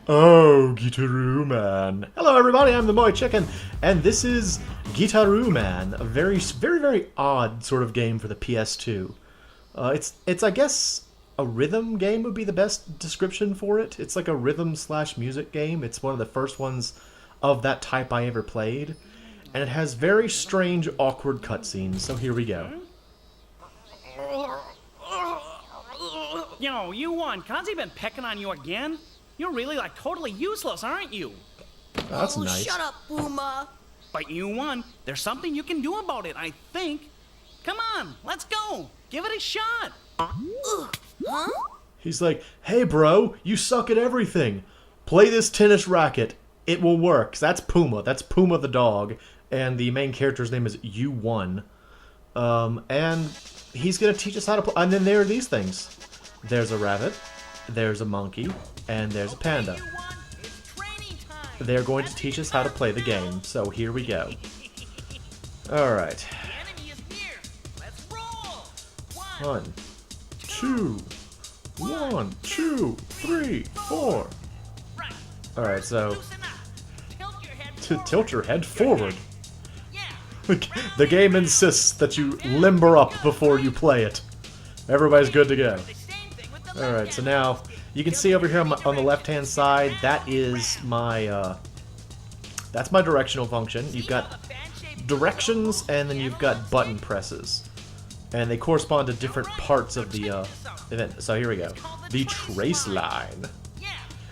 Oh, Gitaroo Man. Hello everybody, I'm the MoeChicken, and this is Gitaroo Man, a very odd sort of game for the PS2. It's I guess, a rhythm game would be the best description for it. It's like a rhythm/music game. It's one of the first ones of that type I ever played, and it has very strange, awkward cutscenes, so here we go. Yo, you won. Kazi been pecking on you again? You're really, like, totally useless, aren't you? That's nice. Shut up, Puma. But you won. There's something you can do about it, I think. Come on, let's go. Give it a shot. Huh? He's like, hey bro, you suck at everything. Play this tennis racket. It will work. That's Puma. That's Puma the dog. And the main character's name is U1. And he's going to teach us how to play. And then there are these things. There's a rabbit. There's a monkey. And there's a panda. They're going to teach us how to play the game. So here we go. Alright. 1, 2, 1, 2, 3, 4. Alright, so to tilt your head forward. The game insists that you limber up before you play it. Everybody's good to go. Alright, so now you can see over here on the left-hand side, that is my that's my directional function. You've got directions, and then you've got button presses. And they correspond to different parts of the event. So here we go. The trace line.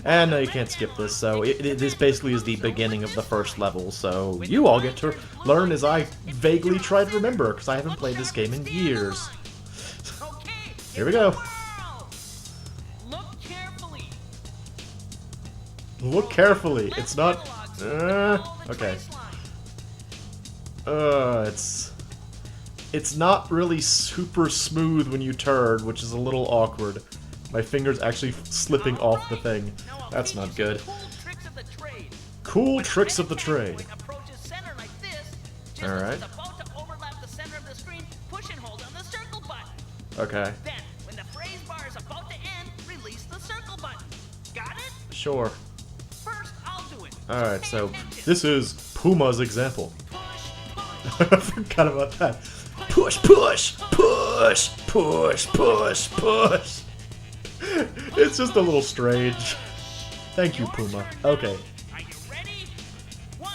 And no, you can't skip this, so this basically is the beginning of the first level, so you all get to learn as I vaguely try to remember, because I haven't played this game in years. Here we go. Look carefully. It's not... okay. It's not really super smooth when you turn, which is a little awkward. My finger's actually slipping off the thing. That's not good. Cool tricks of the trade. Alright. Okay. Sure. Alright, so this is Puma's example. I forgot about that. Push, push, push, push, push, push. It's just a little strange. Thank you, Puma. Okay.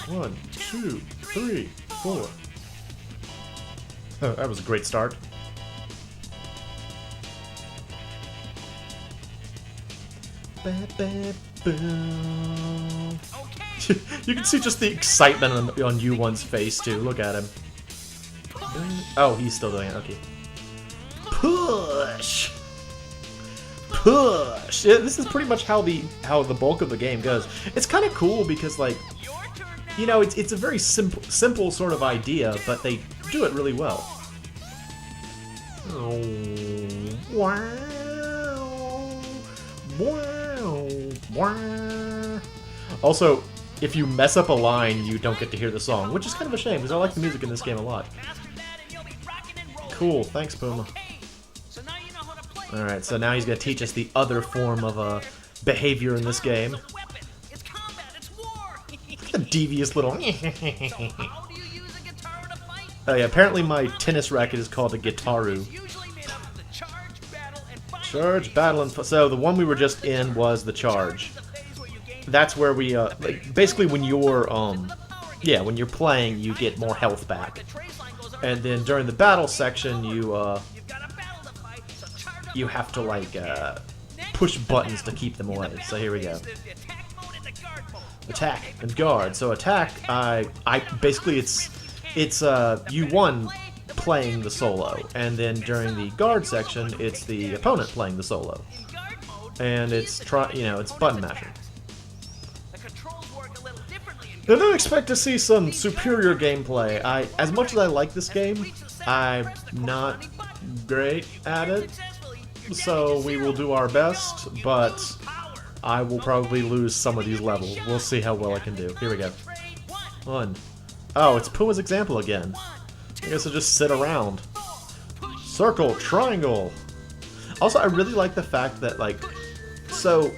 1, 2, 3, 4. Oh, that was a great start. You can see just the excitement on U1's face, too. Look at him. Oh, he's still doing it. Okay. Push! Push! Yeah, this is pretty much how the bulk of the game goes. It's kind of cool because, like, you know, it's a very simple sort of idea, but they do it really well. Oh, wow! Wow! Wow! Also, if you mess up a line, you don't get to hear the song, which is kind of a shame, because I like the music in this game a lot. Cool, thanks, Puma. Alright, so now he's going to teach us the other form of behavior in this game. A devious little... Oh yeah, apparently my tennis racket is called a Gitaroo. Charge, battle, and... So the one we were just in was the charge. That's where we, like, basically when you're, yeah, when you're playing, you get more health back. And then during the battle section, you have to, like, push buttons to keep them away. So here we go. Attack and guard. So attack, basically it's U1 playing the solo. And then during the guard section, it's the opponent playing the solo. And it's, it's button mashing. I don't expect to see some superior gameplay. As much as I like this game, I'm not great at it. So we will do our best, but I will probably lose some of these levels. We'll see how well I can do. Here we go. 1. Oh, it's Puma's example again. I guess I'll just sit around. Circle, triangle. Also, I really like the fact that, like, so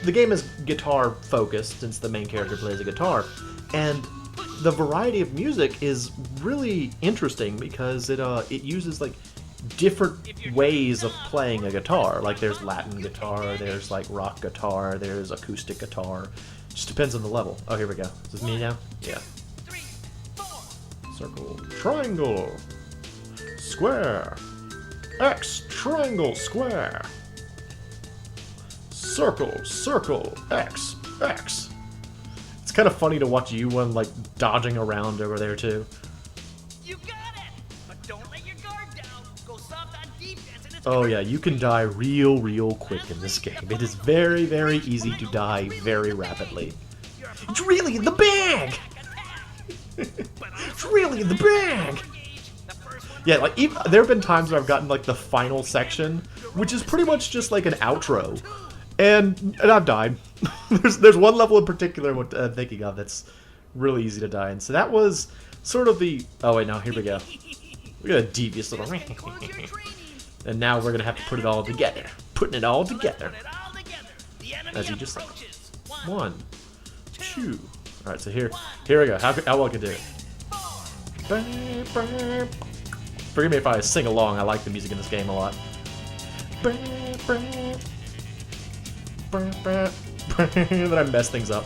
the game is guitar focused since the main character plays a guitar, and the variety of music is really interesting because it uses like different ways of playing a guitar. Like there's Latin guitar, there's like rock guitar, there's acoustic guitar. Just depends on the level. Oh, here we go. Is this me now? Yeah. Circle, triangle, square, X, triangle, square, circle, circle, X, X. It's kind of funny to watch you one like dodging around over there too. You got it! But don't let your guard down. Go soft on defense and it's Oh yeah, you can die real quick in this game. It is very, very easy to die very rapidly. It's really in the bag! It's really in the bag! Yeah, like there have been times where I've gotten like the final section, which is pretty much just like an outro, and I've died. there's one level in particular I'm thinking of that's really easy to die in. So that was sort of the... Oh wait, no, here we go. We got a devious little... And now we're gonna have to put it all together. Putting it all together. As you just said. 1, 2. All right, so here we go. How well I can do it. Forgive me if I sing along. I like the music in this game a lot. Then I mess things up.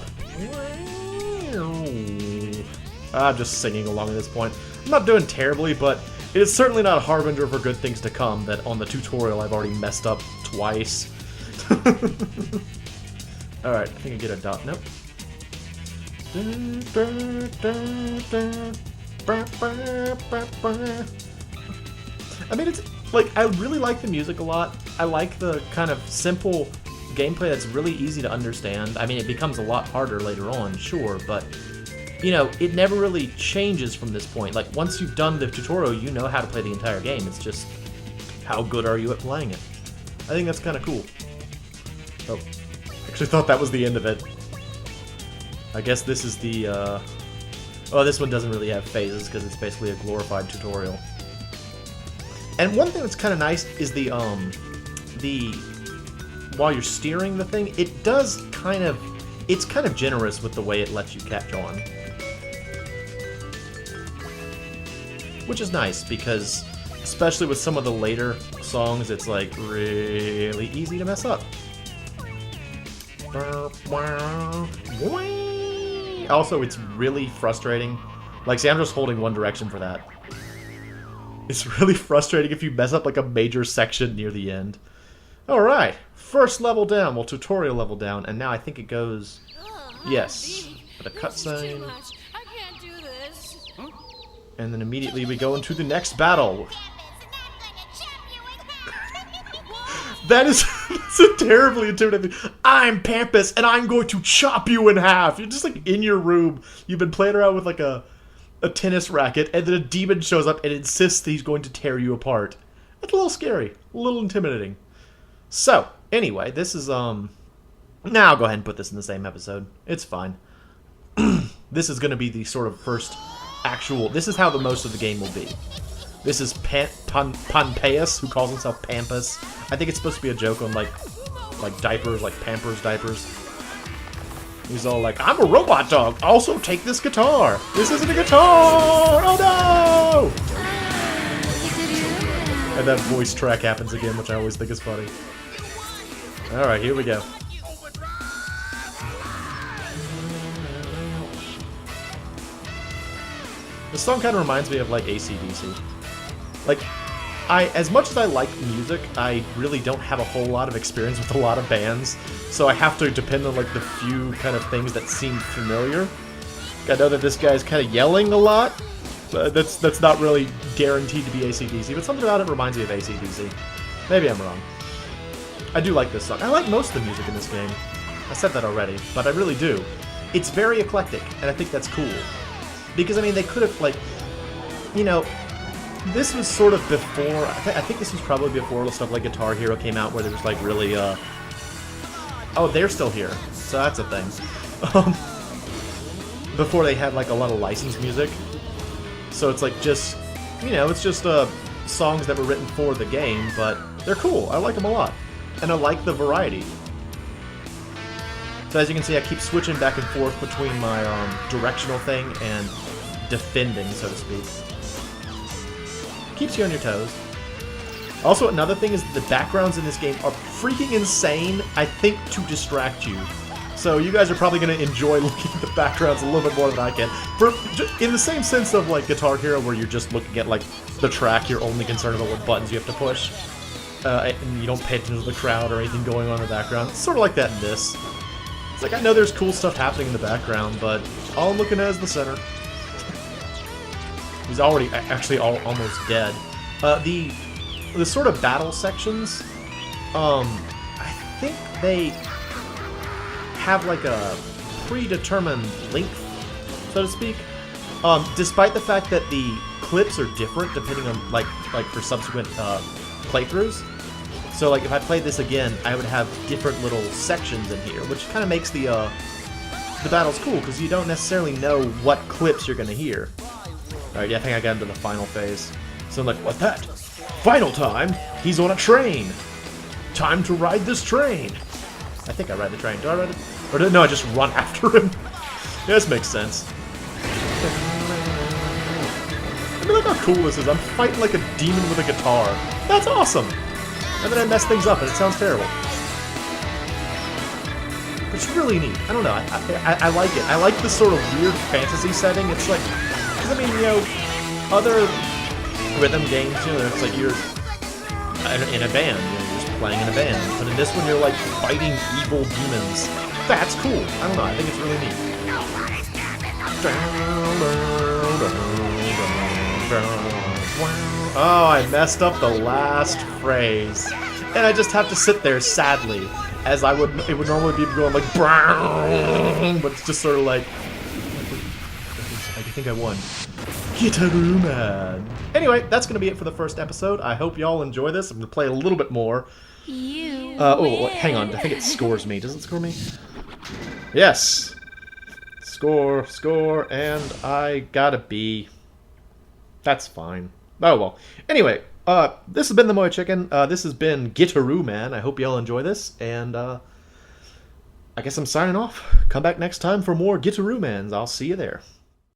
I'm just singing along at this point. I'm not doing terribly, but it is certainly not a harbinger for good things to come that on the tutorial I've already messed up twice. Alright, I think I get a dot. Nope. I mean, it's like, I really like the music a lot. I like the kind of simple gameplay that's really easy to understand. I mean, it becomes a lot harder later on, sure, but you know, it never really changes from this point. Like, once you've done the tutorial, you know how to play the entire game. It's just, how good are you at playing it? I think that's kind of cool. Oh, actually thought that was the end of it. I guess this is the, oh, this one doesn't really have phases because it's basically a glorified tutorial. And one thing that's kind of nice is while you're steering the thing, it does kind of, it's kind of generous with the way it lets you catch on. Which is nice, because especially with some of the later songs, it's like really easy to mess up. Also, it's really frustrating. Like, see, I'm just holding one direction for that. It's really frustrating if you mess up like a major section near the end. Alright, first level down, well, tutorial level down, and now I think it goes... Yes, the cutscene. I can't do this. And then immediately we go into the next battle. That's a terribly intimidating. I'm Pampus, and I'm going to chop you in half. You're just like in your room. You've been playing around with like a tennis racket, and then a demon shows up and insists that he's going to tear you apart. That's a little scary, a little intimidating. So, anyway, this is, now I'll go ahead and put this in the same episode. It's fine. This is going to be the sort of first actual, this is how the most of the game will be. This is Pompeius, who calls himself Pampus. I think it's supposed to be a joke on, like diapers, like Pampers diapers. He's all like, I'm a robot dog, also take this guitar. This isn't a guitar! Oh no! And that voice track happens again, which I always think is funny. Alright, here we go. This song kind of reminds me of, like, AC/DC. Like, as much as I like music, I really don't have a whole lot of experience with a lot of bands, so I have to depend on, like, the few kind of things that seem familiar. I know that this guy's kind of yelling a lot. That's not really guaranteed to be AC/DC, but something about it reminds me of AC/DC. Maybe I'm wrong. I do like this song. I like most of the music in this game. I said that already, but I really do. It's very eclectic, and I think that's cool. Because, I mean, they could have, like, you know, this was sort of before, I think this was probably before stuff like Guitar Hero came out, where there was, like, really, oh, they're still here, so that's a thing. Before they had, like, a lot of licensed music. So it's, like, just, you know, it's just, songs that were written for the game, but they're cool. I like them a lot. And I like the variety. So as you can see, I keep switching back and forth between my directional thing and defending, so to speak. Keeps you on your toes. Also, another thing is the backgrounds in this game are freaking insane, I think, to distract you. So you guys are probably going to enjoy looking at the backgrounds a little bit more than I can. In the same sense of, like, Guitar Hero, where you're just looking at, like, the track, you're only concerned about what buttons you have to push. And you don't pay attention to the crowd or anything going on in the background. It's sort of like that in this. It's like, I know there's cool stuff happening in the background, but all I'm looking at is the center. He's already actually almost dead. The sort of battle sections, I think they have like a predetermined length, so to speak. Despite the fact that the clips are different depending on like for subsequent playthroughs. So like if I played this again, I would have different little sections in here, which kind of makes the battles cool because you don't necessarily know what clips you're gonna hear. All right, yeah, I think I got into the final phase. So I'm like, what's that? Final time! He's on a train! Time to ride this train! I think I ride the train. Do I ride it? Or no, I just run after him. Yeah, this makes sense. I mean, look how cool this is. I'm fighting like a demon with a guitar. That's awesome! And then I mess things up and it sounds terrible. It's really neat. I don't know. I like it. I like this sort of weird fantasy setting. It's like... Because, I mean, you know, other rhythm games, you know, it's like you're in a band, you know, you're just playing in a band. But in this one, you're like fighting evil demons. That's cool. I don't know. I think it's really neat. Oh, I messed up the last phrase. And I just have to sit there sadly, as it would normally be going like, but it's just sort of like, I think I won. Gitaroo Man. Anyway, that's going to be it for the first episode. I hope y'all enjoy this. I'm going to play a little bit more. Oh, hang on. I think it scores me. Does it score me? Yes. Score, and I got a B. That's fine. Oh, well. Anyway, this has been the MoeChicken. This has been Gitaroo Man. I hope y'all enjoy this, and I guess I'm signing off. Come back next time for more Gitaroo Mans. I'll see you there.